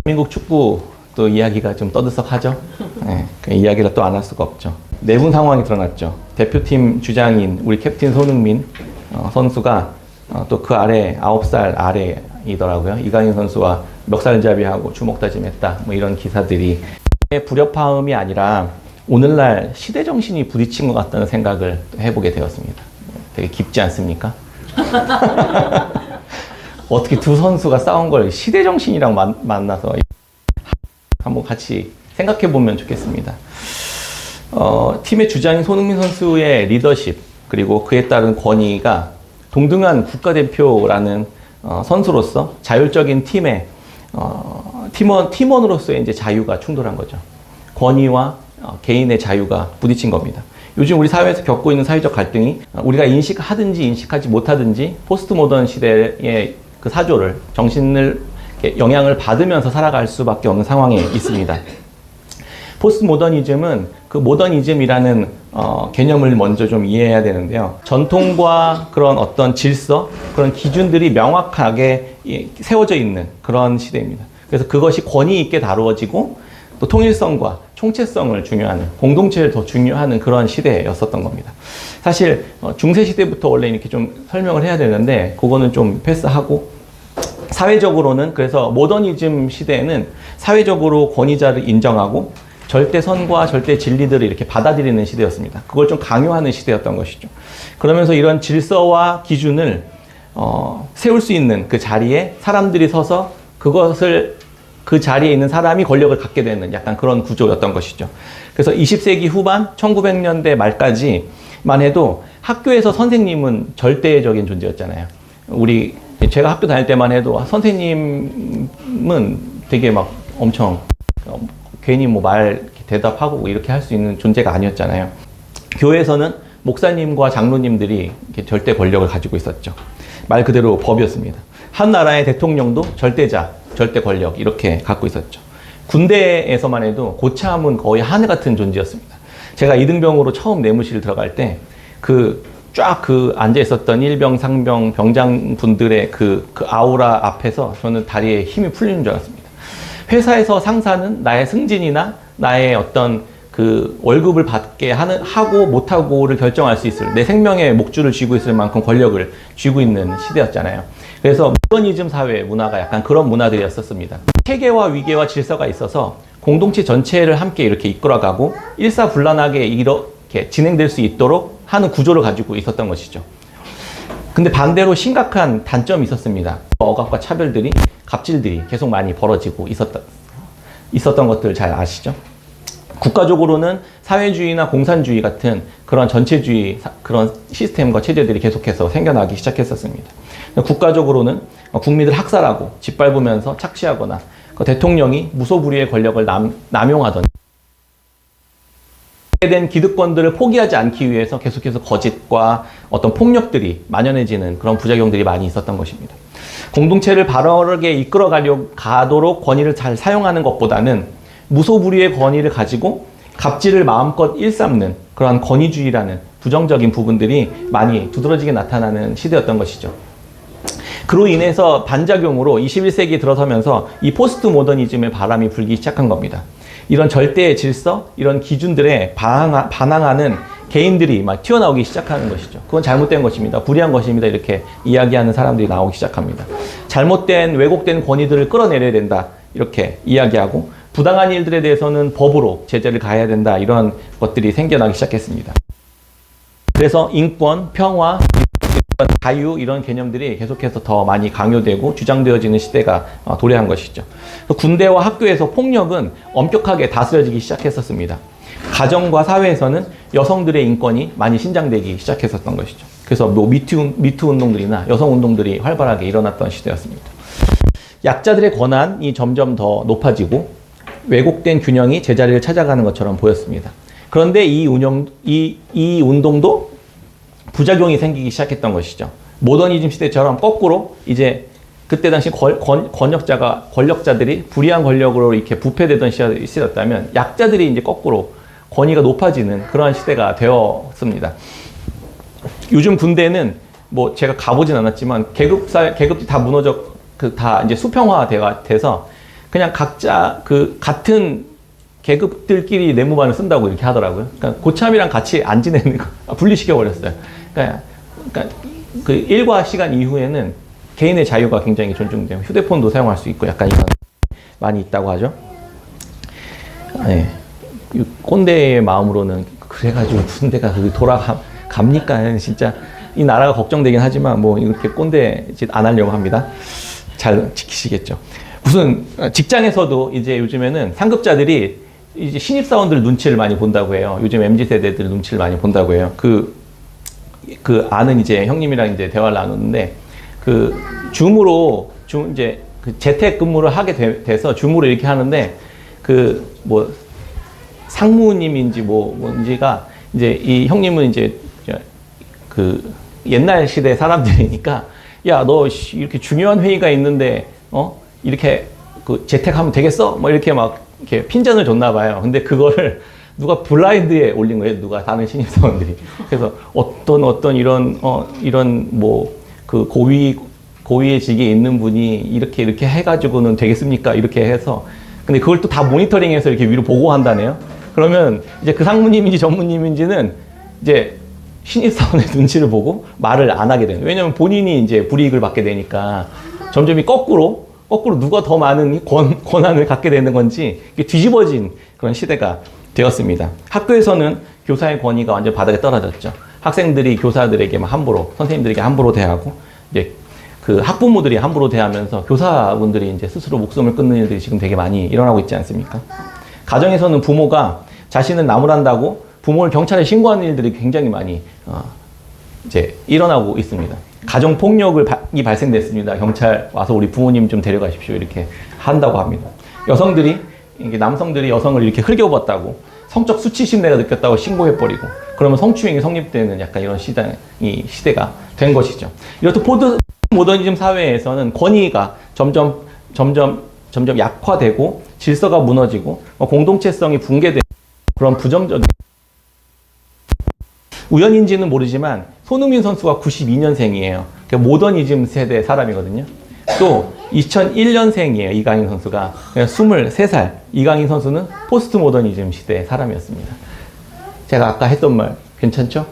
대한민국 축구 또 이야기가 좀 떠들썩하죠. 네, 그 이야기를 또 안 할 수가 없죠. 내분 상황이 드러났죠. 대표팀 주장인 우리 캡틴 손흥민 선수가 또 그 아래 9살 아래이더라고요. 이강인 선수와 멱살잡이하고 주먹다짐했다. 뭐 이런 기사들이 불협화음이 아니라 오늘날 시대 정신이 부딪힌 것 같다는 생각을 해보게 되었습니다. 되게 깊지 않습니까? 어떻게 두 선수가 싸운 걸 시대 정신이랑 만나서 한번 같이 생각해 보면 좋겠습니다. 팀의 주장인 손흥민 선수의 리더십 그리고 그에 따른 권위가 동등한 국가대표라는 선수로서 자율적인 팀의 팀원으로서의 이제 자유가 충돌한 거죠. 권위와 개인의 자유가 부딪힌 겁니다. 요즘 우리 사회에서 겪고 있는 사회적 갈등이 우리가 인식하든지 인식하지 못하든지 포스트 모던 시대의 그 사조를 정신을 영향을 받으면서 살아갈 수밖에 없는 상황에 있습니다. 포스트 모더니즘은 그 모더니즘이라는 개념을 먼저 좀 이해해야 되는데요. 전통과 그런 어떤 질서, 그런 기준들이 명확하게 세워져 있는 그런 시대입니다. 그래서 그것이 권위 있게 다루어지고 또 통일성과 총체성을 중요하는, 공동체를 더 중요하는 그런 시대였었던 겁니다. 사실 중세 시대부터 원래 이렇게 좀 설명을 해야 되는데 그거는 좀 패스하고, 사회적으로는 그래서 모더니즘 시대에는 사회적으로 권위자를 인정하고 절대선과 절대 진리들을 이렇게 받아들이는 시대였습니다. 그걸 좀 강요하는 시대였던 것이죠. 그러면서 이런 질서와 기준을 세울 수 있는 그 자리에 사람들이 서서 그것을 그 자리에 있는 사람이 권력을 갖게 되는 약간 그런 구조였던 것이죠. 그래서 20세기 후반 1900년대 말까지만 해도 학교에서 선생님은 절대적인 존재였잖아요. 제가 학교 다닐 때만 해도 선생님은 되게 막 엄청 괜히 뭐 말 대답하고 이렇게 할 수 있는 존재가 아니었잖아요. 교회에서는 목사님과 장로님들이 이렇게 절대 권력을 가지고 있었죠. 말 그대로 법이었습니다. 한 나라의 대통령도 절대자, 절대 권력 이렇게 갖고 있었죠. 군대에서만 해도 고참은 거의 하늘 같은 존재였습니다. 제가 이등병으로 처음 내무실 들어갈 때 쫙 앉아 있었던 일병, 상병, 병장분들의 그 아우라 앞에서 저는 다리에 힘이 풀리는 줄 알았습니다. 회사에서 상사는 나의 승진이나 나의 어떤 그 월급을 받게 하고 못하고를 결정할 수 있을, 내 생명의 목줄을 쥐고 있을 만큼 권력을 쥐고 있는 시대였잖아요. 그래서 모더니즘 사회 문화가 약간 그런 문화들이었었습니다. 체계와 위계와 질서가 있어서 공동체 전체를 함께 이렇게 이끌어가고 일사불란하게 이렇게 진행될 수 있도록 하는 구조를 가지고 있었던 것이죠. 근데 반대로 심각한 단점이 있었습니다. 억압과 차별들이, 갑질들이 계속 많이 벌어지고 있었던 것들 잘 아시죠? 국가적으로는 사회주의나 공산주의 같은 그런 전체주의 그런 시스템과 체제들이 계속해서 생겨나기 시작했었습니다. 국가적으로는 국민을 학살하고 짓밟으면서 착취하거나 대통령이 무소불위의 권력을 남용하던 된 기득권들을 포기하지 않기 위해서 계속해서 거짓과 어떤 폭력들이 만연해지는 그런 부작용들이 많이 있었던 것입니다. 공동체를 바르게 이끌어가도록 권위를 잘 사용하는 것보다는 무소불위의 권위를 가지고 갑질을 마음껏 일삼는 그러한 권위주의라는 부정적인 부분들이 많이 두드러지게 나타나는 시대였던 것이죠. 그로 인해서 반작용으로 21세기에 들어서면서 이 포스트 모더니즘의 바람이 불기 시작한 겁니다. 이런 절대의 질서, 이런 기준들에 반항하는 개인들이 막 튀어나오기 시작하는 것이죠. 그건 잘못된 것입니다. 불의한 것입니다. 이렇게 이야기하는 사람들이 나오기 시작합니다. 잘못된, 왜곡된 권위들을 끌어내려야 된다. 이렇게 이야기하고 부당한 일들에 대해서는 법으로 제재를 가해야 된다. 이런 것들이 생겨나기 시작했습니다. 그래서 인권, 평화, 자유 이런 개념들이 계속해서 더 많이 강요되고 주장되어지는 시대가 도래한 것이죠. 군대와 학교에서 폭력은 엄격하게 다스려지기 시작했었습니다. 가정과 사회에서는 여성들의 인권이 많이 신장되기 시작했었던 것이죠. 그래서 뭐 미투 운동들이나 여성 운동들이 활발하게 일어났던 시대였습니다. 약자들의 권한이 점점 더 높아지고 왜곡된 균형이 제자리를 찾아가는 것처럼 보였습니다. 그런데 이 운동도 부작용이 생기기 시작했던 것이죠. 모더니즘 시대처럼 거꾸로 이제 그때 당시 권력자들이 불의한 권력으로 이렇게 부패되던 시대였다면 약자들이 이제 거꾸로 권위가 높아지는 그러한 시대가 되었습니다. 요즘 군대는 뭐 제가 가보진 않았지만 계급이 다 무너져 다 이제 수평화가 돼서 그냥 각자 그 같은 계급들끼리 내무반을 쓴다고 이렇게 하더라고요. 그러니까 고참이랑 같이 안 지내는 거 분리시켜버렸어요. 그러니까 그 일과 시간 이후에는 개인의 자유가 굉장히 존중돼요. 휴대폰도 사용할 수 있고 약간 이런 많이 있다고 하죠. 네. 꼰대의 마음으로는 그래가지고 무슨 데가 돌아갑니까? 진짜 이 나라가 걱정되긴 하지만 뭐 이렇게 꼰대 짓 안 하려고 합니다. 잘 지키시겠죠. 무슨 직장에서도 이제 요즘에는 상급자들이 이제 신입사원들 눈치를 많이 본다고 해요. 요즘 MZ세대들 눈치를 많이 본다고 해요. 그 아는 이제 형님이랑 이제 대화를 나눴는데 줌으로 이제 그 재택 근무를 하게 돼서 줌으로 이렇게 하는데 뭐 상무님인지 뭔지가 이제 이 형님은 이제 그 옛날 시대 사람들이니까 야, 너 이렇게 중요한 회의가 있는데 이렇게 그 재택하면 되겠어? 뭐 이렇게 막 이렇게 핀잔을 줬나 봐요. 근데 그거를 누가 블라인드에 올린 거예요. 누가 다른 신입사원들이. 그래서 어떤 이런 뭐 그 고위의 직에 있는 분이 이렇게 해가지고는 되겠습니까? 이렇게 해서 근데 그걸 또 다 모니터링해서 이렇게 위로 보고한다네요. 그러면 이제 그 상무님인지 전무님인지는 이제 신입사원의 눈치를 보고 말을 안 하게 되는. 왜냐면 본인이 이제 불이익을 받게 되니까 점점 거꾸로 누가 더 많은 권한을 갖게 되는 건지 뒤집어진 그런 시대가 되었습니다. 학교에서는 교사의 권위가 완전 바닥에 떨어졌죠. 학생들이 교사들에게 함부로, 선생님들에게 함부로 대하고, 이제 그 학부모들이 함부로 대하면서 교사분들이 이제 스스로 목숨을 끊는 일들이 지금 되게 많이 일어나고 있지 않습니까? 가정에서는 부모가 자신은 나무란다고 부모를 경찰에 신고하는 일들이 굉장히 많이 이제 일어나고 있습니다. 가정 폭력이 발생됐습니다. 경찰 와서 우리 부모님 좀 데려가십시오. 이렇게 한다고 합니다. 남성들이 여성을 이렇게 흘겨봤다고 성적 수치심내가 느꼈다고 신고해버리고 그러면 성추행이 성립되는 약간 이런 시대가 된 것이죠. 이렇듯 모더니즘 사회에서는 권위가 점점 약화되고 질서가 무너지고 공동체성이 붕괴되는 그런 부정적인 우연인지는 모르지만 손흥민 선수가 92년생이에요. 모더니즘 세대 사람이거든요. 또 2001년생이에요. 이강인 선수가 23살. 이강인 선수는 포스트 모더니즘 시대 사람이었습니다. 제가 아까 했던 말 괜찮죠?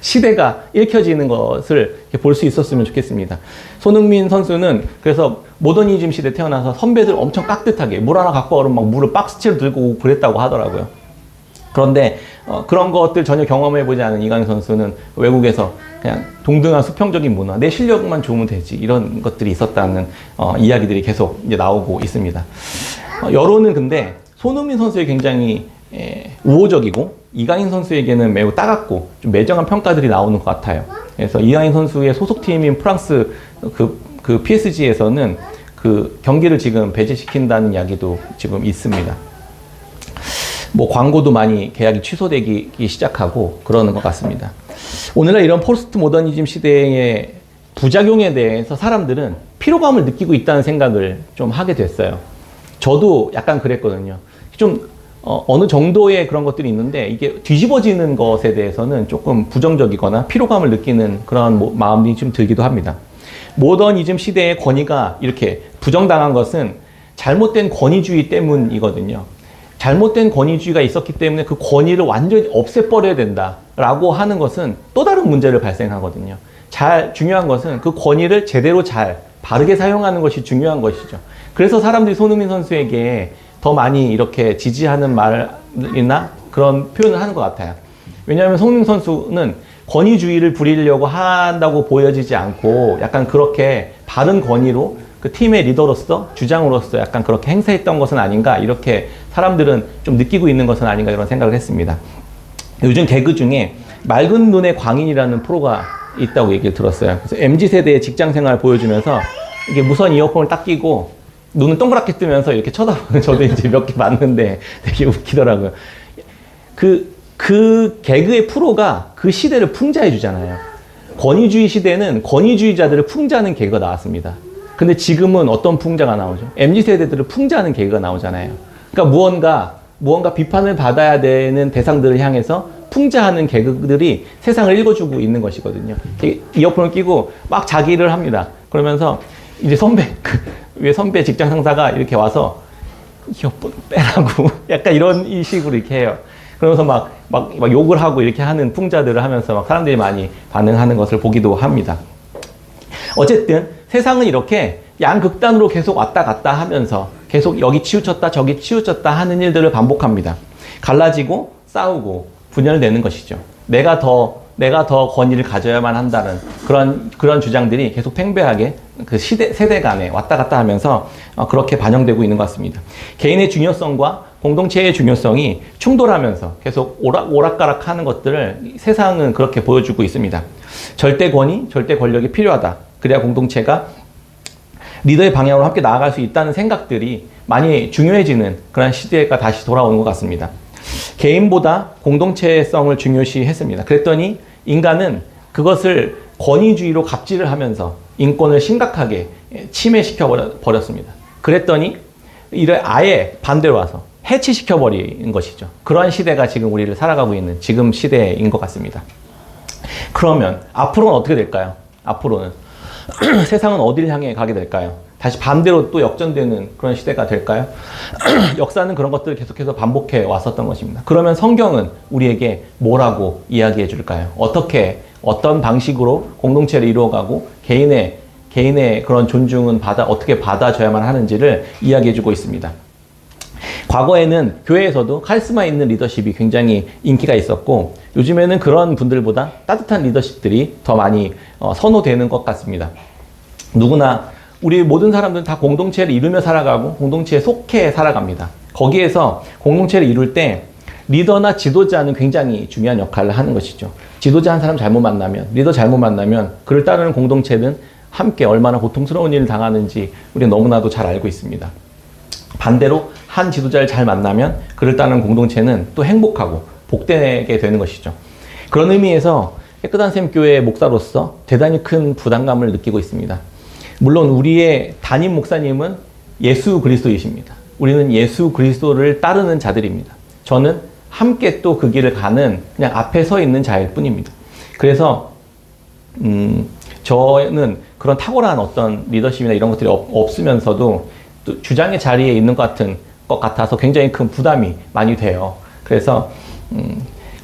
시대가 읽혀지는 것을 볼 수 있었으면 좋겠습니다. 손흥민 선수는 그래서 모더니즘 시대 태어나서 선배들 엄청 깍듯하게 물 하나 갖고 오면 막 물을 박스채로 들고 오고 그랬다고 하더라고요. 그런데 그런 것들 전혀 경험해보지 않은 이강인 선수는 외국에서 그냥 동등한 수평적인 문화, 내 실력만 좋으면 되지 이런 것들이 있었다는 이야기들이 계속 이제 나오고 있습니다. 여론은 근데 손흥민 선수에 굉장히 우호적이고 이강인 선수에게는 매우 따갑고 좀 매정한 평가들이 나오는 것 같아요. 그래서 이강인 선수의 소속팀인 프랑스 그 PSG에서는 그 경기를 지금 배제시킨다는 이야기도 지금 있습니다. 뭐 광고도 많이 계약이 취소되기 시작하고 그러는 것 같습니다. 오늘날 이런 포스트 모더니즘 시대의 부작용에 대해서 사람들은 피로감을 느끼고 있다는 생각을 좀 하게 됐어요. 저도 약간 그랬거든요. 좀 어느 정도의 그런 것들이 있는데 이게 뒤집어지는 것에 대해서는 조금 부정적이거나 피로감을 느끼는 그런 마음이 좀 들기도 합니다. 모더니즘 시대의 권위가 이렇게 부정당한 것은 잘못된 권위주의 때문이거든요. 잘못된 권위주의가 있었기 때문에 그 권위를 완전히 없애버려야 된다라고 하는 것은 또 다른 문제를 발생하거든요. 중요한 것은 그 권위를 제대로 바르게 사용하는 것이 중요한 것이죠. 그래서 사람들이 손흥민 선수에게 더 많이 이렇게 지지하는 말이나 그런 표현을 하는 것 같아요. 왜냐하면 손흥민 선수는 권위주의를 부리려고 한다고 보여지지 않고 약간 그렇게 바른 권위로 그 팀의 리더로서 주장으로서 약간 그렇게 행사했던 것은 아닌가 이렇게 사람들은 좀 느끼고 있는 것은 아닌가 이런 생각을 했습니다. 요즘 개그 중에 맑은 눈의 광인이라는 프로가 있다고 얘기를 들었어요. 그래서 MZ세대의 직장생활을 보여주면서 이게 무선 이어폰을 딱 끼고 눈을 동그랗게 뜨면서 이렇게 쳐다보는 저도 이제 몇 개 봤는데 되게 웃기더라고요. 그 개그의 프로가 그 시대를 풍자해 주잖아요. 권위주의 시대는 권위주의자들을 풍자하는 개그가 나왔습니다. 근데 지금은 어떤 풍자가 나오죠? MZ세대들을 풍자하는 개그가 나오잖아요. 그러니까 무언가 비판을 받아야 되는 대상들을 향해서 풍자하는 개그들이 세상을 읽어주고 있는 것이거든요. 이어폰을 끼고 막 자기를 합니다. 그러면서 이제 선배, 왜 선배 직장 상사가 이렇게 와서 이거 빼라고 약간 이런 이 식으로 이렇게 해요. 그러면서 막 욕을 하고 이렇게 하는 풍자들을 하면서 막 사람들이 많이 반응하는 것을 보기도 합니다. 어쨌든 세상은 이렇게 양극단으로 계속 왔다 갔다 하면서 계속 여기 치우쳤다 저기 치우쳤다 하는 일들을 반복합니다. 갈라지고 싸우고 분열되는 것이죠. 내가 더 권위를 가져야만 한다는 그런 주장들이 계속 팽배하게 그 세대 간에 왔다 갔다 하면서 그렇게 반영되고 있는 것 같습니다. 개인의 중요성과 공동체의 중요성이 충돌하면서 계속 오락가락 하는 것들을 세상은 그렇게 보여주고 있습니다. 절대 권위, 절대 권력이 필요하다. 그래야 공동체가 리더의 방향으로 함께 나아갈 수 있다는 생각들이 많이 중요해지는 그런 시대가 다시 돌아오는 것 같습니다. 개인보다 공동체성을 중요시 했습니다. 그랬더니 인간은 그것을 권위주의로 갑질을 하면서 인권을 심각하게 침해시켜 버렸습니다. 그랬더니 이를 아예 반대로 와서 해치시켜 버린 것이죠. 그러한 시대가 지금 우리를 살아가고 있는 지금 시대인 것 같습니다. 그러면 앞으로는 어떻게 될까요? 앞으로는 세상은 어디를 향해 가게 될까요? 다시 반대로 또 역전되는 그런 시대가 될까요? 역사는 그런 것들을 계속해서 반복해 왔었던 것입니다. 그러면 성경은 우리에게 뭐라고 이야기해 줄까요? 어떤 방식으로 공동체를 이루어가고 개인의 그런 존중은 어떻게 받아줘야만 하는지를 이야기해 주고 있습니다. 과거에는 교회에서도 카리스마 있는 리더십이 굉장히 인기가 있었고 요즘에는 그런 분들보다 따뜻한 리더십들이 더 많이 선호되는 것 같습니다. 누구나 우리 모든 사람들은 다 공동체를 이루며 살아가고 공동체에 속해 살아갑니다. 거기에서 공동체를 이룰 때 리더나 지도자는 굉장히 중요한 역할을 하는 것이죠. 지도자 한 사람 잘못 만나면, 리더 잘못 만나면 그를 따르는 공동체는 함께 얼마나 고통스러운 일을 당하는지 우리는 너무나도 잘 알고 있습니다. 반대로 한 지도자를 잘 만나면 그를 따르는 공동체는 또 행복하고 복되게 되는 것이죠. 그런 의미에서 깨끗한 샘 교회의 목사로서 대단히 큰 부담감을 느끼고 있습니다. 물론 우리의 담임 목사님은 예수 그리스도이십니다. 우리는 예수 그리스도를 따르는 자들입니다. 저는 함께 또 그 길을 가는 그냥 앞에 서 있는 자일 뿐입니다. 그래서 저는 그런 탁월한 어떤 리더십이나 이런 것들이 없으면서도 또 주장의 자리에 있는 것 같아서 굉장히 큰 부담이 많이 돼요. 그래서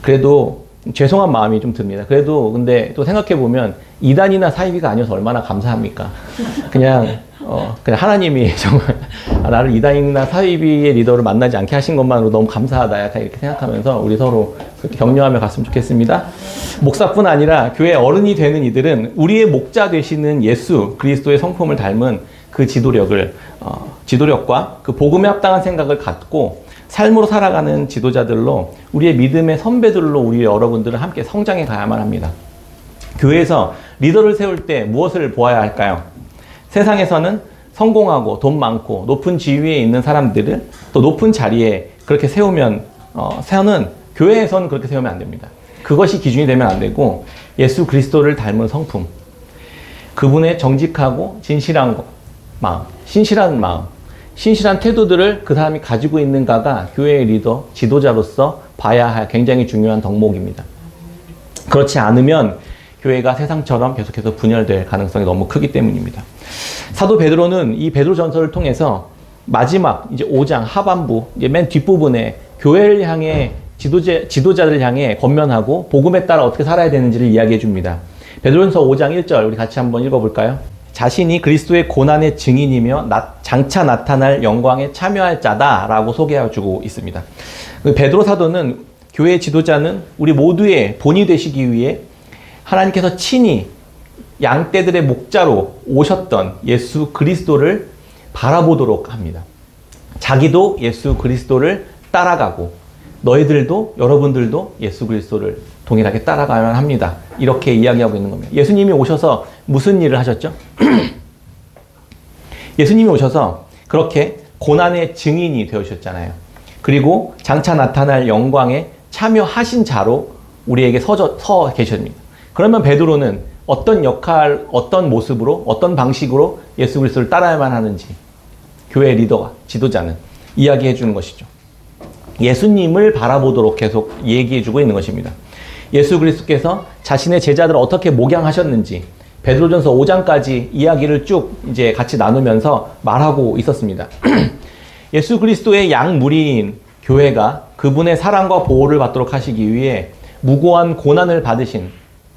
그래도 죄송한 마음이 좀 듭니다. 그래도 근데 또 생각해 보면 이단이나 사이비가 아니어서 얼마나 감사합니까? 그냥 하나님이 정말 나를 이단이나 사이비의 리더를 만나지 않게 하신 것만으로 너무 감사하다. 약간 이렇게 생각하면서 우리 서로 격려하며 갔으면 좋겠습니다. 목사뿐 아니라 교회 어른이 되는 이들은 우리의 목자 되시는 예수 그리스도의 성품을 닮은 그 지도력과 그 복음에 합당한 생각을 갖고 삶으로 살아가는 지도자들로 우리의 믿음의 선배들로 우리 여러분들은 함께 성장해 가야만 합니다. 교회에서 리더를 세울 때 무엇을 보아야 할까요? 세상에서는 성공하고 돈 많고 높은 지위에 있는 사람들을 또 높은 자리에 그렇게 세우는 교회에서는 그렇게 세우면 안 됩니다. 그것이 기준이 되면 안 되고 예수 그리스도를 닮은 성품, 그분의 정직하고 진실한 마음, 신실한 태도들을 그 사람이 가지고 있는가가 교회의 리더, 지도자로서 봐야 할 굉장히 중요한 덕목입니다. 그렇지 않으면 교회가 세상처럼 계속해서 분열될 가능성이 너무 크기 때문입니다. 사도 베드로는 이 베드로 전서를 통해서 마지막 이제 5장 하반부, 이제 맨 뒷부분에 교회를 향해 지도자들 향해 권면하고 복음에 따라 어떻게 살아야 되는지를 이야기해 줍니다. 베드로전서 5장 1절 우리 같이 한번 읽어볼까요? 자신이 그리스도의 고난의 증인이며 장차 나타날 영광에 참여할 자다라고 소개해주고 있습니다. 베드로 사도는 교회 지도자는 우리 모두의 본이 되시기 위해 하나님께서 친히 양떼들의 목자로 오셨던 예수 그리스도를 바라보도록 합니다. 자기도 예수 그리스도를 따라가고 너희들도 여러분들도 예수 그리스도를 동일하게 따라가야만 합니다. 이렇게 이야기하고 있는 겁니다. 예수님이 오셔서 무슨 일을 하셨죠? 예수님이 오셔서 그렇게 고난의 증인이 되어주셨잖아요. 그리고 장차 나타날 영광에 참여하신 자로 우리에게 서 계십니다. 그러면 베드로는 어떤 역할, 어떤 모습으로, 어떤 방식으로 예수 그리스도를 따라야만 하는지 교회 리더가, 지도자는 이야기해 주는 것이죠. 예수님을 바라보도록 계속 얘기해 주고 있는 것입니다. 예수 그리스도께서 자신의 제자들을 어떻게 목양하셨는지, 베드로전서 5장까지 이야기를 쭉 이제 같이 나누면서 말하고 있었습니다. 예수 그리스도의 양무리인 교회가 그분의 사랑과 보호를 받도록 하시기 위해 무고한 고난을 받으신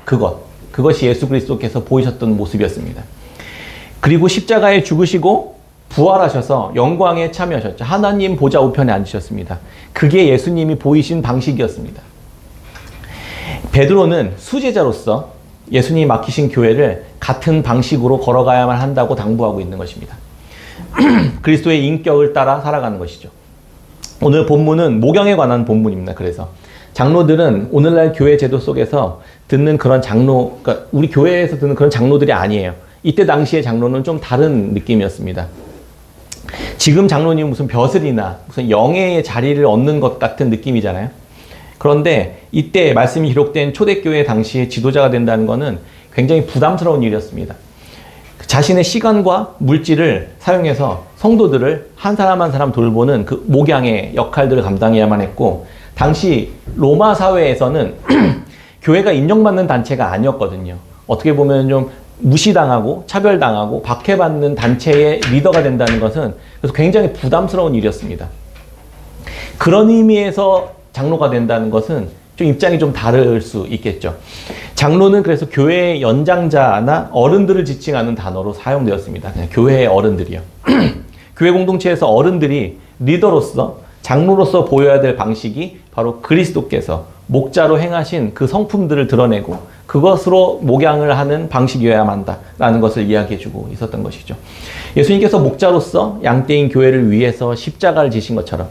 그것이 예수 그리스도께서 보이셨던 모습이었습니다. 그리고 십자가에 죽으시고 부활하셔서 영광에 참여하셨죠. 하나님 보좌 우편에 앉으셨습니다. 그게 예수님이 보이신 방식이었습니다. 베드로는 수제자로서 예수님이 맡기신 교회를 같은 방식으로 걸어가야만 한다고 당부하고 있는 것입니다. 그리스도의 인격을 따라 살아가는 것이죠. 오늘 본문은 목양에 관한 본문입니다. 그래서 장로들은 오늘날 교회 제도 속에서 듣는 그런 그러니까 우리 교회에서 듣는 그런 장로들이 아니에요. 이때 당시의 장로는 좀 다른 느낌이었습니다. 지금 장로님 무슨 벼슬이나 무슨 영예의 자리를 얻는 것 같은 느낌이잖아요. 그런데 이때 말씀이 기록된 초대교회 당시의 지도자가 된다는 것은 굉장히 부담스러운 일이었습니다. 자신의 시간과 물질을 사용해서 성도들을 한 사람 한 사람 돌보는 그 목양의 역할들을 감당해야만 했고, 당시 로마 사회에서는 교회가 인정받는 단체가 아니었거든요. 어떻게 보면 좀 무시당하고 차별당하고 박해받는 단체의 리더가 된다는 것은 그래서 굉장히 부담스러운 일이었습니다. 그런 의미에서 장로가 된다는 것은 좀 입장이 좀 다를 수 있겠죠. 장로는 그래서 교회의 연장자나 어른들을 지칭하는 단어로 사용되었습니다. 그냥 교회의 어른들이요. 교회 공동체에서 어른들이 리더로서 장로로서 보여야 될 방식이 바로 그리스도께서 목자로 행하신 그 성품들을 드러내고 그것으로 목양을 하는 방식이어야만 한다라는 것을 이야기해주고 있었던 것이죠. 예수님께서 목자로서 양떼인 교회를 위해서 십자가를 지신 것처럼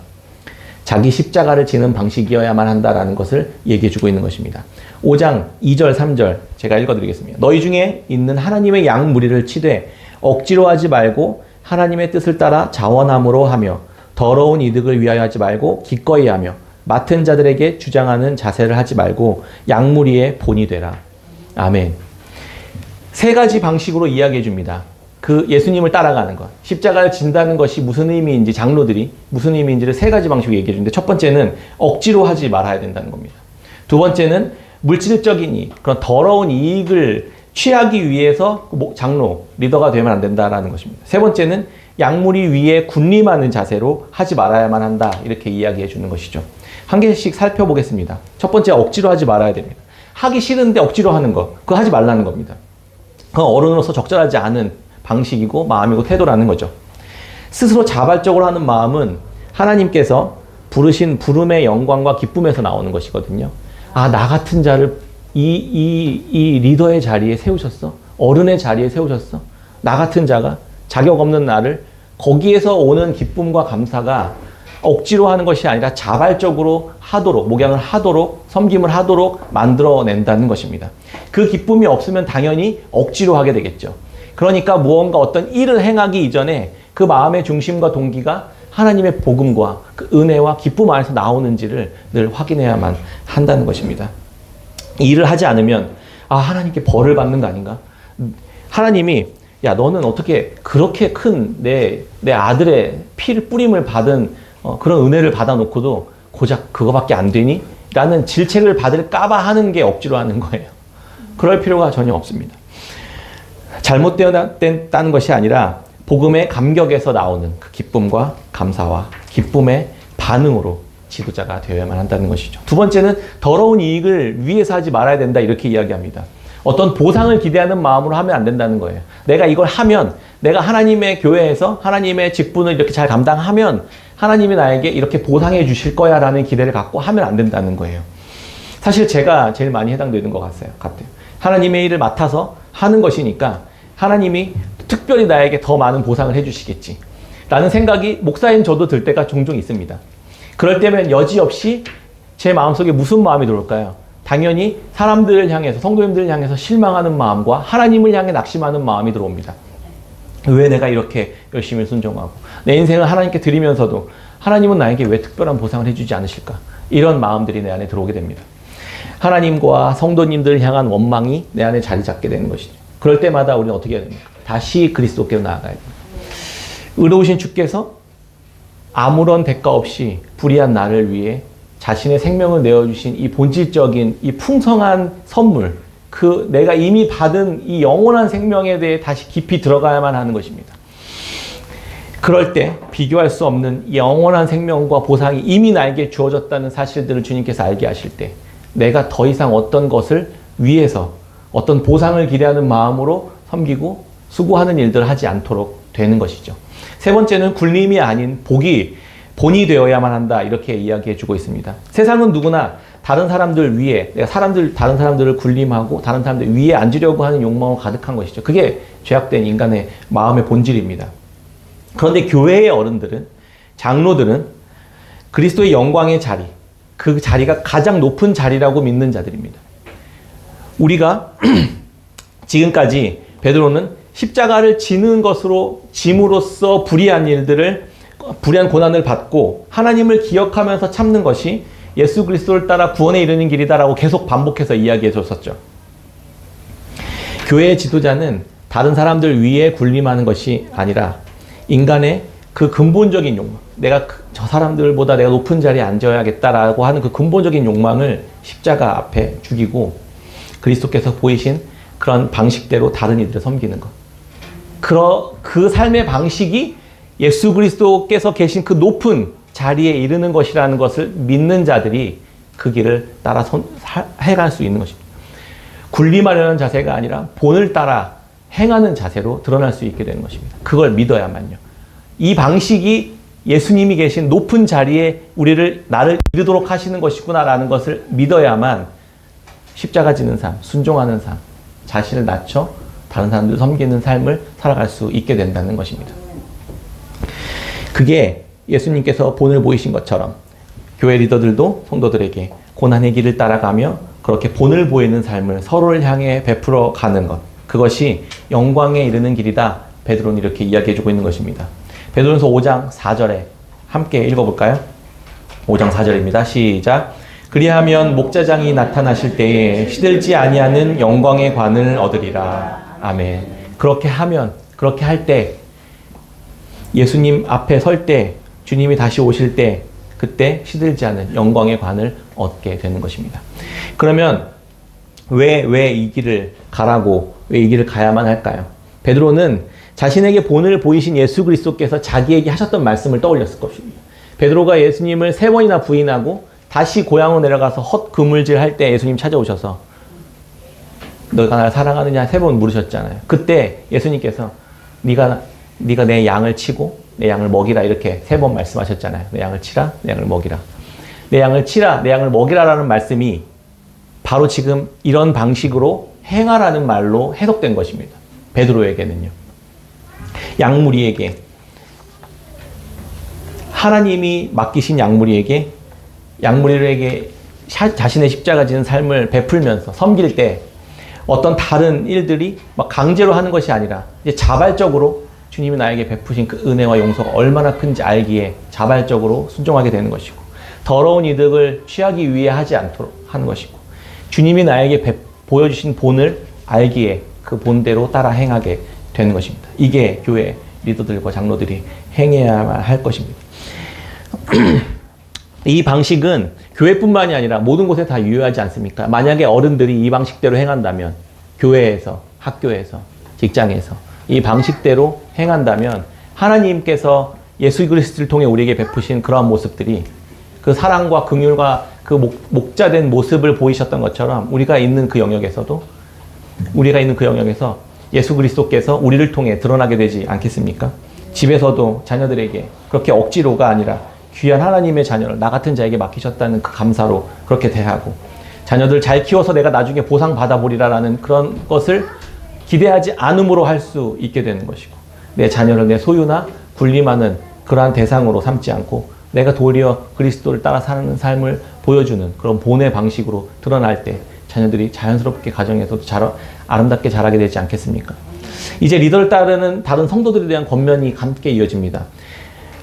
자기 십자가를 지는 방식이어야만 한다라는 것을 얘기해주고 있는 것입니다. 5장 2절 3절 제가 읽어드리겠습니다. 너희 중에 있는 하나님의 양 무리를 치되 억지로 하지 말고 하나님의 뜻을 따라 자원함으로 하며 더러운 이득을 위하여 하지 말고 기꺼이 하며 맡은 자들에게 주장하는 자세를 하지 말고 양무리의 본이 되라. 아멘. 세 가지 방식으로 이야기해 줍니다. 그 예수님을 따라가는 것, 십자가를 진다는 것이 무슨 의미인지, 장로들이 무슨 의미인지를 세 가지 방식으로 얘기해 주는데, 첫 번째는 억지로 하지 말아야 된다는 겁니다. 두 번째는 물질적인 그런 더러운 이익을 취하기 위해서 장로, 리더가 되면 안 된다라는 것입니다. 세 번째는 양무리 위에 군림하는 자세로 하지 말아야만 한다, 이렇게 이야기해 주는 것이죠. 한 개씩 살펴보겠습니다. 첫 번째, 억지로 하지 말아야 됩니다. 하기 싫은데 억지로 하는 거, 그거 하지 말라는 겁니다. 그건 어른으로서 적절하지 않은 방식이고 마음이고 태도라는 거죠. 스스로 자발적으로 하는 마음은 하나님께서 부르신 부름의 영광과 기쁨에서 나오는 것이거든요. 아, 나 같은 자를 이 리더의 자리에 세우셨어? 어른의 자리에 세우셨어? 나 같은 자가, 자격 없는 나를, 거기에서 오는 기쁨과 감사가 억지로 하는 것이 아니라 자발적으로 하도록, 목양을 하도록, 섬김을 하도록 만들어낸다는 것입니다. 그 기쁨이 없으면 당연히 억지로 하게 되겠죠. 그러니까 무언가 어떤 일을 행하기 이전에 그 마음의 중심과 동기가 하나님의 복음과 그 은혜와 기쁨 안에서 나오는지를 늘 확인해야만 한다는 것입니다. 이 일을 하지 않으면 하나님께 벌을 받는 거 아닌가? 하나님이 야, 너는 어떻게 그렇게 큰 내 아들의 피를 뿌림을 받은 그런 은혜를 받아놓고도 고작 그거밖에 안 되니? 라는 질책을 받을까봐 하는 게 억지로 하는 거예요. 그럴 필요가 전혀 없습니다. 잘못되었다는 것이 아니라 복음의 감격에서 나오는 그 기쁨과 감사와 기쁨의 반응으로 지도자가 되어야만 한다는 것이죠. 두 번째는 더러운 이익을 위해서 하지 말아야 된다, 이렇게 이야기합니다. 어떤 보상을 기대하는 마음으로 하면 안 된다는 거예요. 내가 이걸 하면, 내가 하나님의 교회에서 하나님의 직분을 이렇게 잘 감당하면 하나님이 나에게 이렇게 보상해 주실 거야 라는 기대를 갖고 하면 안 된다는 거예요. 사실 제가 제일 많이 해당되는 것 같아요. 하나님의 일을 맡아서 하는 것이니까 하나님이 특별히 나에게 더 많은 보상을 해주시겠지 라는 생각이 목사인 저도 들 때가 종종 있습니다. 그럴 때면 여지없이 제 마음속에 무슨 마음이 들어올까요? 당연히 사람들을 향해서, 성도님들을 향해서 실망하는 마음과 하나님을 향해 낙심하는 마음이 들어옵니다. 왜 내가 이렇게 열심히 순종하고 내 인생을 하나님께 드리면서도 하나님은 나에게 왜 특별한 보상을 해주지 않으실까? 이런 마음들이 내 안에 들어오게 됩니다. 하나님과 성도님들을 향한 원망이 내 안에 자리 잡게 되는 것이죠. 그럴 때마다 우리는 어떻게 해야 됩니까? 다시 그리스도께로 나아가야 됩니다. 의로우신 주께서 아무런 대가 없이 불의한 나를 위해 자신의 생명을 내어주신 이 본질적인 이 풍성한 선물, 그 내가 이미 받은 이 영원한 생명에 대해 다시 깊이 들어가야만 하는 것입니다. 그럴 때 비교할 수 없는 이 영원한 생명과 보상이 이미 나에게 주어졌다는 사실들을 주님께서 알게 하실 때 내가 더 이상 어떤 것을 위해서 어떤 보상을 기대하는 마음으로 섬기고 수고하는 일들을 하지 않도록 되는 것이죠. 세 번째는 굴림이 아닌 본이 되어야만 한다, 이렇게 이야기해 주고 있습니다. 세상은 누구나 다른 사람들 위에, 다른 사람들을 굴림하고 다른 사람들 위에 앉으려고 하는 욕망으로 가득한 것이죠. 그게 죄악된 인간의 마음의 본질입니다. 그런데 교회의 어른들은, 장로들은 그리스도의 영광의 자리, 그 자리가 가장 높은 자리라고 믿는 자들입니다. 우리가 지금까지 베드로는 십자가를 지는 짐으로써 불의한 고난을 받고 하나님을 기억하면서 참는 것이 예수 그리스도를 따라 구원에 이르는 길이다라고 계속 반복해서 이야기해 줬었죠. 교회의 지도자는 다른 사람들 위에 군림하는 것이 아니라 인간의 그 근본적인 욕망, 내가 저 사람들보다 내가 높은 자리에 앉아야겠다라고 하는 그 근본적인 욕망을 십자가 앞에 죽이고 그리스도께서 보이신 그런 방식대로 다른 이들을 섬기는 것. 그 삶의 방식이 예수 그리스도께서 계신 그 높은 자리에 이르는 것이라는 것을 믿는 자들이 그 길을 따라 해갈 수 있는 것입니다. 군림하려는 자세가 아니라 본을 따라 행하는 자세로 드러날 수 있게 되는 것입니다. 그걸 믿어야만요. 이 방식이 예수님이 계신 높은 자리에 나를 이르도록 하시는 것이구나라는 것을 믿어야만 십자가 지는 삶, 순종하는 삶, 자신을 낮춰 다른 사람들을 섬기는 삶을 살아갈 수 있게 된다는 것입니다. 그게 예수님께서 본을 보이신 것처럼 교회 리더들도 성도들에게 고난의 길을 따라가며 그렇게 본을 보이는 삶을 서로를 향해 베풀어 가는 것, 그것이 영광에 이르는 길이다. 베드로는 이렇게 이야기해주고 있는 것입니다. 베드로전서 5장 4절에 함께 읽어볼까요? 5장 4절입니다. 시작. 그리하면 목자장이 나타나실 때에 시들지 아니하는 영광의 관을 얻으리라. 아멘. 그렇게 할 때, 예수님 앞에 설 때, 주님이 다시 오실 때, 그때 시들지 않은 영광의 관을 얻게 되는 것입니다. 그러면 왜 이 길을 가라고, 왜 이 길을 가야만 할까요? 베드로는 자신에게 본을 보이신 예수 그리스도께서 자기에게 하셨던 말씀을 떠올렸을 것입니다. 베드로가 예수님을 3번이나 부인하고 다시 고향으로 내려가서 헛그물질 할 때 예수님 찾아오셔서 너가 나를 사랑하느냐 3번 물으셨잖아요. 그때 예수님께서 네가 내 양을 치고 내 양을 먹이라, 이렇게 3번 말씀하셨잖아요. 내 양을 치라, 내 양을 먹이라. 내 양을 치라, 내 양을 먹이라라는 말씀이 바로 지금 이런 방식으로 행하라는 말로 해석된 것입니다. 베드로에게는요. 양무리에게, 하나님이 맡기신 양무리에게 자신의 십자가 지는 삶을 베풀면서 섬길 때 어떤 다른 일들이 막 강제로 하는 것이 아니라 이제 자발적으로 주님이 나에게 베푸신 그 은혜와 용서가 얼마나 큰지 알기에 자발적으로 순종하게 되는 것이고, 더러운 이득을 취하기 위해 하지 않도록 하는 것이고, 주님이 나에게 보여주신 본을 알기에 그 본대로 따라 행하게 되는 것입니다. 이게 교회 리더들과 장로들이 행해야만 할 것입니다. 이 방식은 교회뿐만이 아니라 모든 곳에 다 유효하지 않습니까? 만약에 어른들이 이 방식대로 행한다면, 교회에서, 학교에서, 직장에서 이 방식대로 행한다면 하나님께서 예수 그리스도를 통해 우리에게 베푸신 그러한 모습들이 그 사랑과 긍휼과 그 목자된 모습을 보이셨던 것처럼 우리가 있는 그 영역에서 예수 그리스도께서 우리를 통해 드러나게 되지 않겠습니까? 집에서도 자녀들에게 그렇게 억지로가 아니라 귀한 하나님의 자녀를 나 같은 자에게 맡기셨다는 그 감사로 그렇게 대하고, 자녀들 잘 키워서 내가 나중에 보상 받아보리라라는 그런 것을 기대하지 않음으로 할 수 있게 되는 것이고, 내 자녀를 내 소유나 군림하는 그러한 대상으로 삼지 않고 내가 도리어 그리스도를 따라 사는 삶을 보여주는 그런 본의 방식으로 드러날 때 자녀들이 자연스럽게 가정에서도 아름답게 자라게 되지 않겠습니까? 이제 리더를 따르는 다른 성도들에 대한 권면이 함께 이어집니다.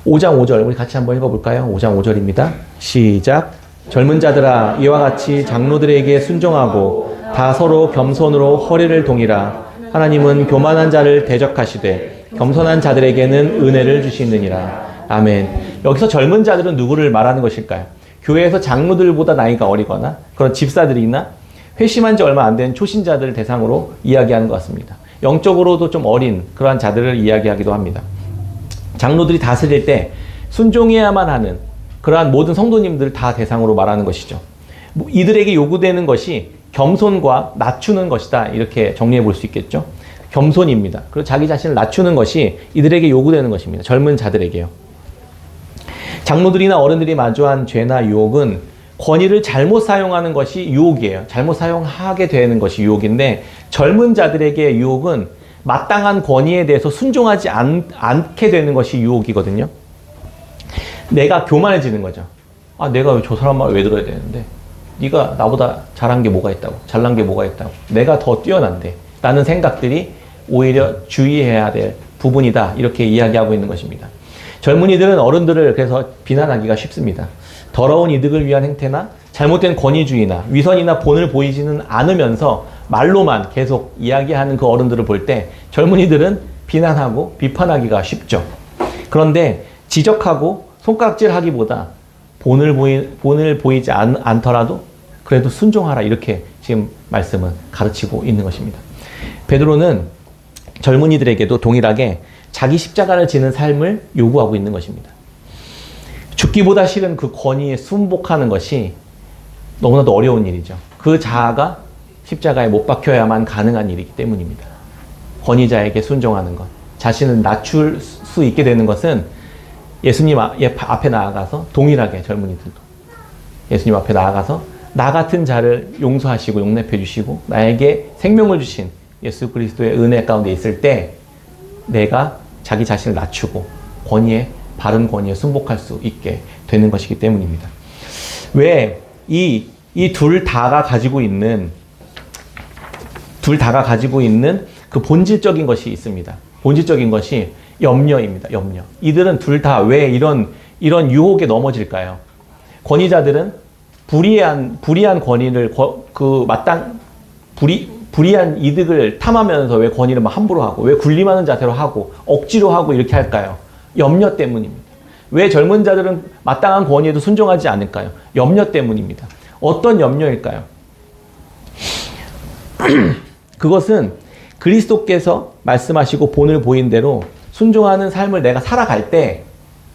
5장 5절 우리 같이 한번 읽어볼까요? 5장 5절입니다. 시작. 젊은 자들아, 이와 같이 장로들에게 순종하고 다 서로 겸손으로 허리를 동이라. 하나님은 교만한 자를 대적하시되 겸손한 자들에게는 은혜를 주시느니라. 아멘. 여기서 젊은 자들은 누구를 말하는 것일까요? 교회에서 장로들보다 나이가 어리거나 그런 집사들이나 회심한 지 얼마 안 된 초신자들 대상으로 이야기하는 것 같습니다. 영적으로도 좀 어린 그러한 자들을 이야기하기도 합니다. 장로들이 다스릴 때 순종해야만 하는 그러한 모든 성도님들 다 대상으로 말하는 것이죠. 이들에게 요구되는 것이 겸손과 낮추는 것이다. 이렇게 정리해 볼 수 있겠죠. 겸손입니다. 그리고 자기 자신을 낮추는 것이 이들에게 요구되는 것입니다. 젊은 자들에게요. 장로들이나 어른들이 마주한 죄나 유혹은 권위를 잘못 사용하는 것이 유혹이에요. 잘못 사용하게 되는 것이 유혹인데 젊은 자들에게 유혹은 마땅한 권위에 대해서 순종하지 않게 되는 것이 유혹이거든요. 내가 교만해지는 거죠. 아, 내가 저 사람 말 왜 들어야 되는데? 네가 나보다 잘한 게 뭐가 있다고? 잘난 게 뭐가 있다고? 내가 더 뛰어난데? 라는 생각들이 오히려 주의해야 될 부분이다. 이렇게 이야기하고 있는 것입니다. 젊은이들은 어른들을 그래서 비난하기가 쉽습니다. 더러운 이득을 위한 행태나 잘못된 권위주의나 위선이나 본을 보이지는 않으면서 말로만 계속 이야기하는 그 어른들을 볼 때 젊은이들은 비난하고 비판하기가 쉽죠. 그런데 지적하고 손가락질하기보다 본을 보이지 않더라도 그래도 순종하라 이렇게 지금 말씀은 가르치고 있는 것입니다. 베드로는 젊은이들에게도 동일하게 자기 십자가를 지는 삶을 요구하고 있는 것입니다. 죽기보다 싫은 그 권위에 순복하는 것이 너무나도 어려운 일이죠. 그 자아가 십자가에 못 박혀야만 가능한 일이기 때문입니다. 권위자에게 순종하는 것, 자신을 낮출 수 있게 되는 것은 예수님 앞에 나아가서 동일하게 젊은이들도 예수님 앞에 나아가서 나 같은 자를 용서하시고 용납해 주시고 나에게 생명을 주신 예수 그리스도의 은혜 가운데 있을 때 내가 자기 자신을 낮추고 바른 권위에 순복할 수 있게 되는 것이기 때문입니다. 왜 이 둘 다가 가지고 있는 그 본질적인 것이 있습니다. 본질적인 것이 염려입니다. 염려. 이들은 둘 다 왜 이런 유혹에 넘어질까요? 권위자들은 불의한 권위를 불의한 이득을 탐하면서 왜 권위를 막 함부로 하고 왜 군림하는 자세로 하고 억지로 하고 이렇게 할까요? 염려 때문입니다. 왜 젊은 자들은 마땅한 권위에도 순종하지 않을까요? 염려 때문입니다. 어떤 염려일까요? 그것은 그리스도께서 말씀하시고 본을 보인 대로 순종하는 삶을 내가 살아갈 때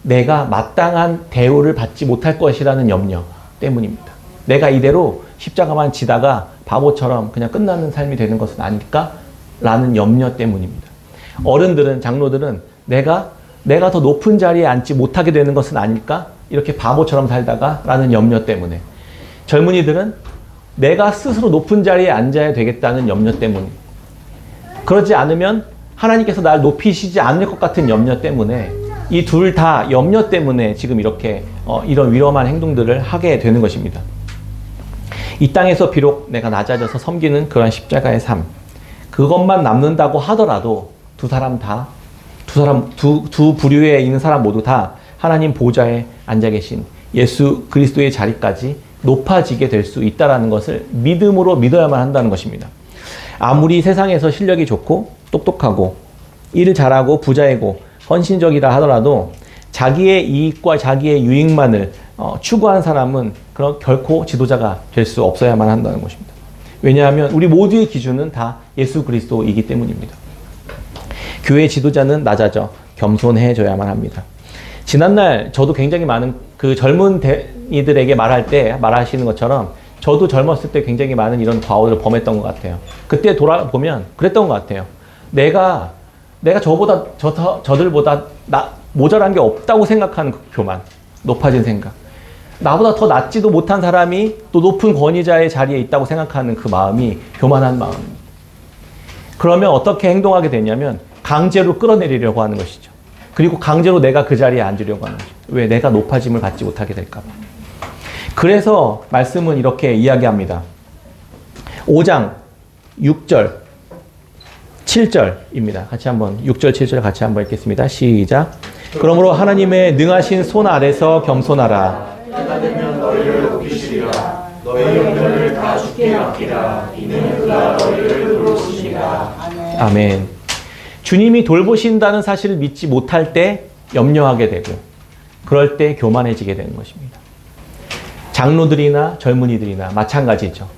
내가 마땅한 대우를 받지 못할 것이라는 염려 때문입니다. 내가 이대로 십자가만 지다가 바보처럼 그냥 끝나는 삶이 되는 것은 아닐까? 라는 염려 때문입니다. 어른들은, 장로들은 내가 더 높은 자리에 앉지 못하게 되는 것은 아닐까? 이렇게 바보처럼 살다가 라는 염려 때문에. 젊은이들은 내가 스스로 높은 자리에 앉아야 되겠다는 염려 때문에. 그러지 않으면 하나님께서 날 높이시지 않을 것 같은 염려 때문에 이 둘 다 염려 때문에 지금 이렇게 이런 위험한 행동들을 하게 되는 것입니다. 이 땅에서 비록 내가 낮아져서 섬기는 그런 십자가의 삶, 그것만 남는다고 하더라도 두 부류에 있는 사람 모두 다 하나님 보좌에 앉아 계신 예수 그리스도의 자리까지 높아지게 될 수 있다는 것을 믿음으로 믿어야만 한다는 것입니다. 아무리 세상에서 실력이 좋고 똑똑하고 일을 잘하고 부자이고 헌신적이라 하더라도 자기의 이익과 자기의 유익만을 추구하는 사람은 결코 지도자가 될 수 없어야만 한다는 것입니다. 왜냐하면 우리 모두의 기준은 다 예수 그리스도이기 때문입니다. 교회 지도자는 낮아져 겸손해져야만 합니다. 지난날 저도 굉장히 많은 그 젊은 이들에게 말하시는 것처럼 저도 젊었을 때 굉장히 많은 이런 과오를 범했던 것 같아요. 그때 돌아보면 그랬던 것 같아요. 내가 저들보다 모자란 게 없다고 생각하는 그 교만, 높아진 생각. 나보다 더 낫지도 못한 사람이 또 높은 권위자의 자리에 있다고 생각하는 그 마음이 교만한 마음입니다. 그러면 어떻게 행동하게 되냐면 강제로 끌어내리려고 하는 것이죠. 그리고 강제로 내가 그 자리에 앉으려고 하는 것이죠. 왜? 내가 높아짐을 받지 못하게 될까 봐. 그래서 말씀은 이렇게 이야기합니다. 5장 6절 7절입니다. 같이 한번 6절 7절 같이 한번 읽겠습니다. 시작. 그러므로 하나님의 능하신 손 아래서 겸손하라. 때가 되면 너희를 높이시리라. 너희 영혼을 다 주께 맡기라. 이는 그가 너희를 돌보시리라. 아멘. 주님이 돌보신다는 사실을 믿지 못할 때 염려하게 되고 그럴 때 교만해지게 되는 것입니다. 장로들이나 젊은이들이나 마찬가지죠.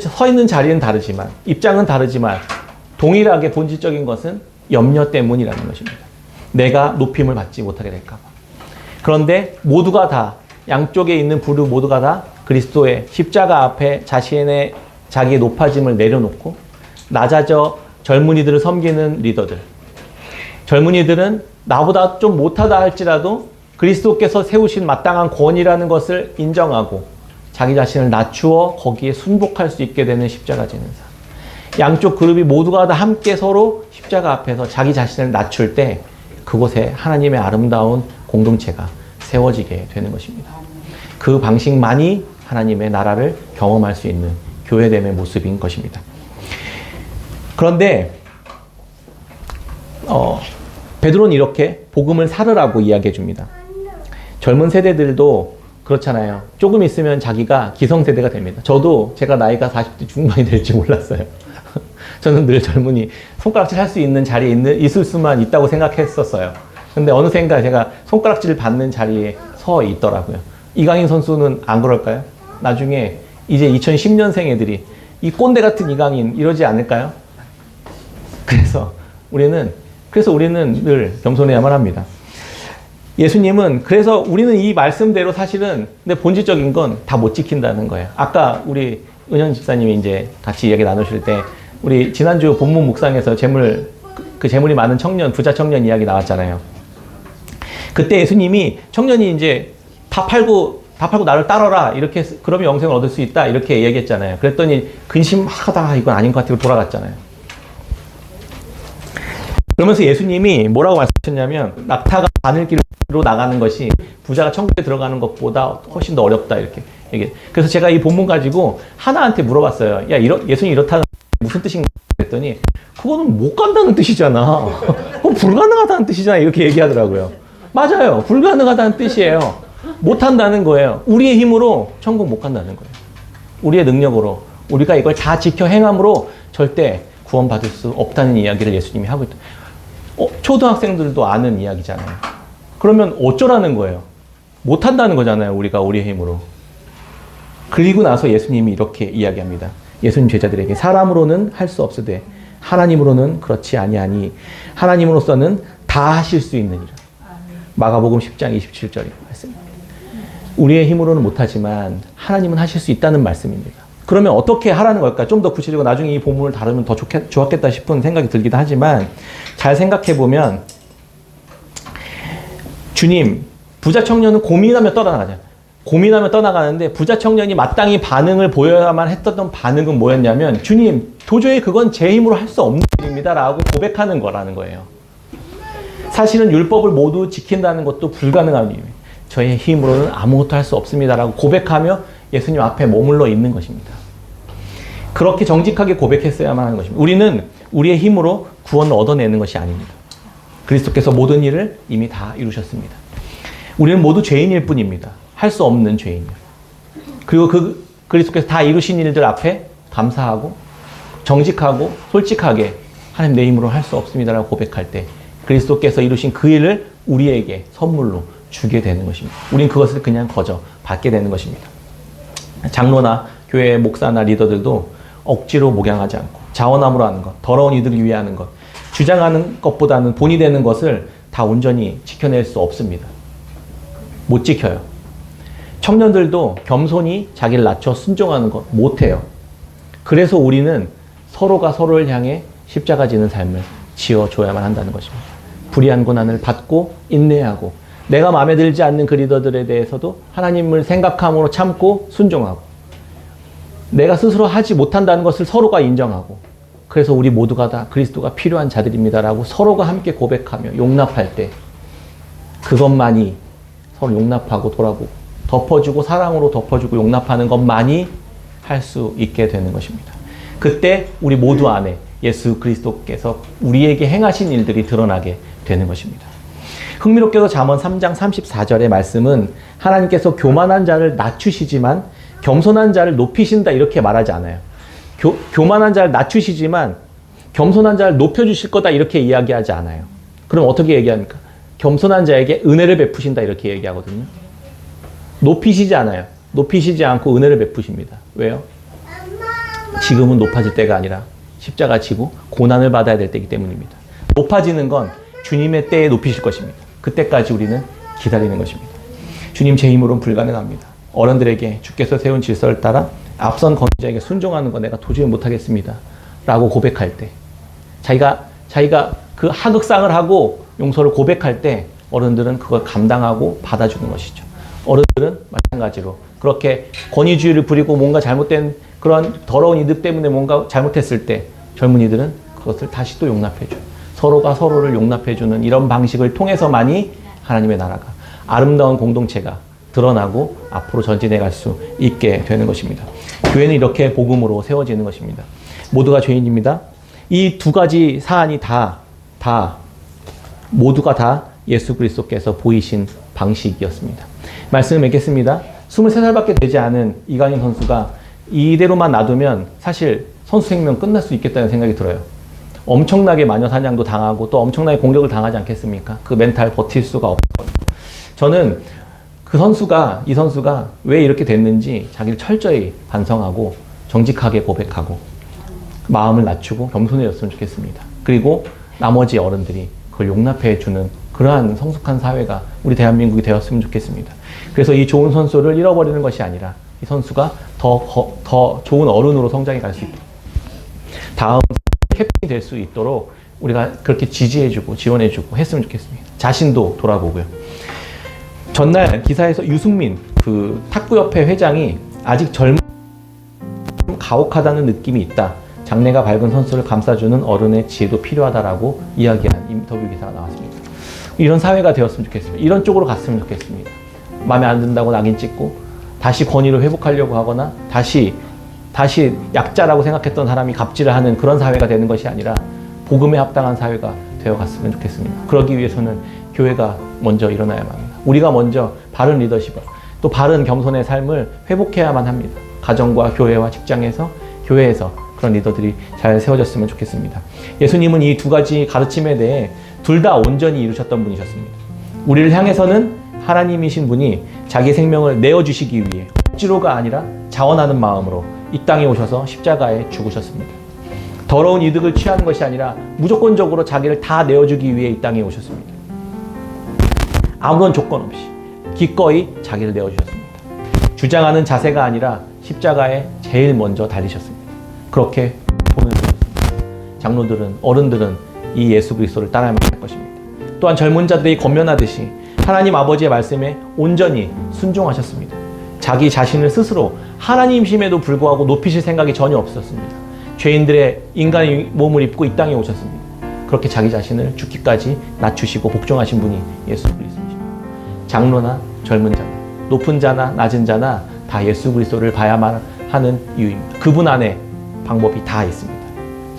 서 있는 자리는 다르지만, 입장은 다르지만, 동일하게 본질적인 것은 염려 때문이라는 것입니다. 내가 높임을 받지 못하게 될까봐. 그런데 모두가 다, 양쪽에 있는 부류 모두가 다 그리스도의 십자가 앞에 자기의 높아짐을 내려놓고 낮아져 젊은이들을 섬기는 리더들. 젊은이들은 나보다 좀 못하다 할지라도 그리스도께서 세우신 마땅한 권위라는 것을 인정하고 자기 자신을 낮추어 거기에 순복할 수 있게 되는 십자가 지는 삶. 양쪽 그룹이 모두가 다 함께 서로 십자가 앞에서 자기 자신을 낮출 때 그곳에 하나님의 아름다운 공동체가 세워지게 되는 것입니다. 그 방식만이 하나님의 나라를 경험할 수 있는 교회됨의 모습인 것입니다. 그런데 베드로는 이렇게 복음을 살으라고 이야기해 줍니다. 젊은 세대들도 그렇잖아요. 조금 있으면 자기가 기성세대가 됩니다. 저도 제가 나이가 40대 중반이 될지 몰랐어요. 저는 늘 젊은이, 손가락질 할 수 있는 자리에 있을 수만 있다고 생각했었어요. 근데 어느샌가 제가 손가락질을 받는 자리에 서 있더라고요. 이강인 선수는 안 그럴까요? 나중에 이제 2010년생 애들이 이 꼰대 같은 이강인 이러지 않을까요? 그래서 우리는 늘 겸손해야만 합니다. 예수님은 그래서 우리는 이 말씀대로 사실은 근데 본질적인 건 다 못 지킨다는 거예요. 아까 우리 은현 집사님이 이제 같이 이야기 나누실 때 우리 지난주 본문 묵상에서 재물이 많은 청년, 부자 청년 이야기 나왔잖아요. 그때 예수님이 청년이 이제 다 팔고 나를 따라라. 이렇게, 그러면 영생을 얻을 수 있다. 이렇게 얘기했잖아요. 그랬더니 근심하다가 이건 아닌 것 같아요. 돌아갔잖아요. 그러면서 예수님이 뭐라고 말씀하셨냐면 낙타가 바늘길로 나가는 것이 부자가 천국에 들어가는 것보다 훨씬 더 어렵다. 이렇게 얘기해. 그래서 제가 이 본문 가지고 하나한테 물어봤어요. 야, 예수님 이렇다는 무슨 뜻인가 했더니 그거는 못 간다는 뜻이잖아. 불가능하다는 뜻이잖아. 이렇게 얘기하더라고요. 맞아요. 불가능하다는 뜻이에요. 못 한다는 거예요. 우리의 힘으로 천국 못 간다는 거예요. 우리의 능력으로 우리가 이걸 다 지켜 행함으로 절대 구원받을 수 없다는 이야기를 예수님이 하고 있다. 초등학생들도 아는 이야기잖아요. 그러면 어쩌라는 거예요? 못 한다는 거잖아요. 우리가 우리의 힘으로. 그리고 나서 예수님이 이렇게 이야기합니다. 예수님 제자들에게 사람으로는 할 수 없으되 하나님으로는 그렇지 아니하니 하나님으로서는 다 하실 수 있느니라. 마가복음 10장 27절의 말씀입니다. 우리의 힘으로는 못하지만 하나님은 하실 수 있다는 말씀입니다. 그러면 어떻게 하라는 걸까? 좀 더 구체적으로 나중에 이 본문을 다루면 더 좋았겠다 싶은 생각이 들기도 하지만 잘 생각해보면 주님, 부자 청년은 고민하며 떠나가잖아요. 고민하며 떠나가는데 부자 청년이 마땅히 반응을 보여야만 했던 반응은 뭐였냐면 주님, 도저히 그건 제 힘으로 할 수 없는 일입니다 라고 고백하는 거라는 거예요. 사실은 율법을 모두 지킨다는 것도 불가능한 일입니다. 저의 힘으로는 아무것도 할 수 없습니다 라고 고백하며 예수님 앞에 머물러 있는 것입니다. 그렇게 정직하게 고백했어야만 하는 것입니다. 우리는 우리의 힘으로 구원을 얻어내는 것이 아닙니다. 그리스도께서 모든 일을 이미 다 이루셨습니다. 우리는 모두 죄인일 뿐입니다. 할 수 없는 죄인이요. 그리고 그리스도께서 다 이루신 일들 앞에 감사하고 정직하고 솔직하게 하나님 내 힘으로 할 수 없습니다라고 고백할 때 그리스도께서 이루신 그 일을 우리에게 선물로 주게 되는 것입니다. 우린 그것을 그냥 거저 받게 되는 것입니다. 장로나 교회 목사나 리더들도 억지로 목양하지 않고 자원함으로 하는 것, 더러운 이들을 위해 하는 것, 주장하는 것보다는 본이 되는 것을 다 온전히 지켜낼 수 없습니다. 못 지켜요. 청년들도 겸손히 자기를 낮춰 순종하는 것 못해요. 그래서 우리는 서로가 서로를 향해 십자가 지는 삶을 지어줘야만 한다는 것입니다. 불의한 고난을 받고 인내하고 내가 마음에 들지 않는 그 리더들에 대해서도 하나님을 생각함으로 참고 순종하고 내가 스스로 하지 못한다는 것을 서로가 인정하고 그래서 우리 모두가 다 그리스도가 필요한 자들입니다라고 서로가 함께 고백하며 용납할 때 그것만이 서로 용납하고 돌아보고 덮어주고 사랑으로 덮어주고 용납하는 것만이 할 수 있게 되는 것입니다. 그때 우리 모두 안에 예수 그리스도께서 우리에게 행하신 일들이 드러나게 되는 것입니다. 흥미롭게도 잠언 3장 34절의 말씀은 하나님께서 교만한 자를 낮추시지만 겸손한 자를 높이신다 이렇게 말하지 않아요. 교만한 자를 낮추시지만 겸손한 자를 높여주실 거다 이렇게 이야기하지 않아요. 그럼 어떻게 얘기합니까? 겸손한 자에게 은혜를 베푸신다 이렇게 얘기하거든요. 높이시지 않아요. 높이시지 않고 은혜를 베푸십니다. 왜요? 지금은 높아질 때가 아니라 십자가 지고 고난을 받아야 될 때이기 때문입니다. 높아지는 건 주님의 때에 높이실 것입니다. 그때까지 우리는 기다리는 것입니다. 주님, 제 힘으로는 불가능합니다. 어른들에게 주께서 세운 질서를 따라 앞선 권위자에게 순종하는 거 내가 도저히 못하겠습니다 라고 고백할 때, 자기가 그 하극상을 하고 용서를 고백할 때 어른들은 그걸 감당하고 받아주는 것이죠. 어른들은 마찬가지로 그렇게 권위주의를 부리고 뭔가 잘못된 그런 더러운 이득 때문에 뭔가 잘못했을 때 젊은이들은 그것을 다시 또 용납해줘요. 서로가 서로를 용납해주는 이런 방식을 통해서만이 하나님의 나라가, 아름다운 공동체가 드러나고 앞으로 전진해 갈 수 있게 되는 것입니다. 교회는 이렇게 복음으로 세워지는 것입니다. 모두가 죄인입니다. 이 두 가지 사안이 모두가 다 예수 그리스도께서 보이신 방식이었습니다. 말씀을 맺겠습니다. 23살밖에 되지 않은 이강인 선수가 이대로만 놔두면 사실 선수 생명 끝날 수 있겠다는 생각이 들어요. 엄청나게 마녀 사냥도 당하고 또 엄청나게 공격을 당하지 않겠습니까? 그 멘탈 버틸 수가 없어요. 저는 이 선수가 왜 이렇게 됐는지 자기를 철저히 반성하고 정직하게 고백하고 마음을 낮추고 겸손해졌으면 좋겠습니다. 그리고 나머지 어른들이 그걸 용납해주는 그러한 성숙한 사회가 우리 대한민국이 되었으면 좋겠습니다. 그래서 이 좋은 선수를 잃어버리는 것이 아니라 이 선수가 더 좋은 어른으로 성장해 갈 수 있도록, 다음 캡틴이 될 수 있도록 우리가 그렇게 지지해주고 지원해주고 했으면 좋겠습니다. 자신도 돌아보고요. 전날 기사에서 유승민 그 탁구협회 회장이 아직 젊은 가혹하다는 느낌이 있다. 장래가 밝은 선수를 감싸주는 어른의 지혜도 필요하다라고 이야기한 인터뷰 기사가 나왔습니다. 이런 사회가 되었으면 좋겠습니다. 이런 쪽으로 갔으면 좋겠습니다. 마음에 안 든다고 낙인 찍고 다시 권위를 회복하려고 하거나 다시 약자라고 생각했던 사람이 갑질을 하는 그런 사회가 되는 것이 아니라 복음에 합당한 사회가 되어갔으면 좋겠습니다. 그러기 위해서는 교회가 먼저 일어나야만 합니다. 우리가 먼저 바른 리더십을, 또 바른 겸손의 삶을 회복해야만 합니다. 가정과 교회와 직장에서, 교회에서 그런 리더들이 잘 세워졌으면 좋겠습니다. 예수님은 이 두 가지 가르침에 대해 둘 다 온전히 이루셨던 분이셨습니다. 우리를 향해서는 하나님이신 분이 자기 생명을 내어주시기 위해 억지로가 아니라 자원하는 마음으로 이 땅에 오셔서 십자가에 죽으셨습니다. 더러운 이득을 취하는 것이 아니라 무조건적으로 자기를 다 내어주기 위해 이 땅에 오셨습니다. 아무런 조건 없이 기꺼이 자기를 내어주셨습니다. 주장하는 자세가 아니라 십자가에 제일 먼저 달리셨습니다. 그렇게 돈을 주셨습니다. 장로들은, 어른들은 이 예수 그리스도를 따라야만 할 것입니다. 또한 젊은 자들이 권면하듯이 하나님 아버지의 말씀에 온전히 순종하셨습니다. 자기 자신을 스스로 하나님심에도 불구하고 높이실 생각이 전혀 없었습니다. 죄인들의 인간의 몸을 입고 이 땅에 오셨습니다. 그렇게 자기 자신을 죽기까지 낮추시고 복종하신 분이 예수 그리스도입니다. 장로나 젊은 자나 높은 자나 낮은 자나 다 예수 그리스도를 봐야만 하는 이유입니다. 그분 안에 방법이 다 있습니다.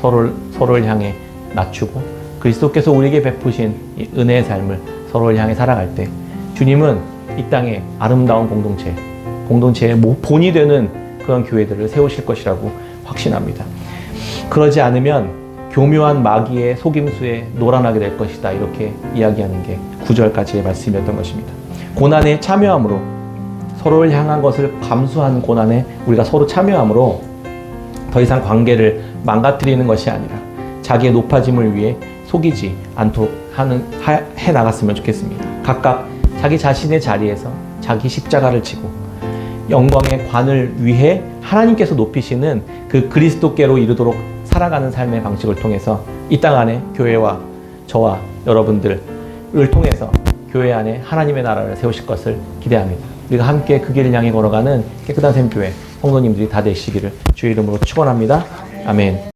서로를 향해 낮추고 그리스도께서 우리에게 베푸신 이 은혜의 삶을 서로를 향해 살아갈 때 주님은 이 땅에 아름다운 공동체의 본이 되는 그런 교회들을 세우실 것이라고 확신합니다. 그러지 않으면 교묘한 마귀의 속임수에 노란하게 될 것이다. 이렇게 이야기하는 게 9절까지의 말씀이었던 것입니다. 고난에 참여함으로, 서로를 향한 것을 감수하는 고난에 우리가 서로 참여함으로 더 이상 관계를 망가뜨리는 것이 아니라 자기의 높아짐을 위해 속이지 않도록 해 나갔으면 좋겠습니다. 각각 자기 자신의 자리에서 자기 십자가를 지고 영광의 관을 위해 하나님께서 높이시는 그 그리스도께로 이르도록 살아가는 삶의 방식을 통해서 이 땅 안에 교회와 저와 여러분들을 통해서 교회 안에 하나님의 나라를 세우실 것을 기대합니다. 우리가 함께 그 길을 향해 걸어가는 깨끗한 샘교회 성도님들이 다 되시기를 주의 이름으로 축원합니다. 아멘.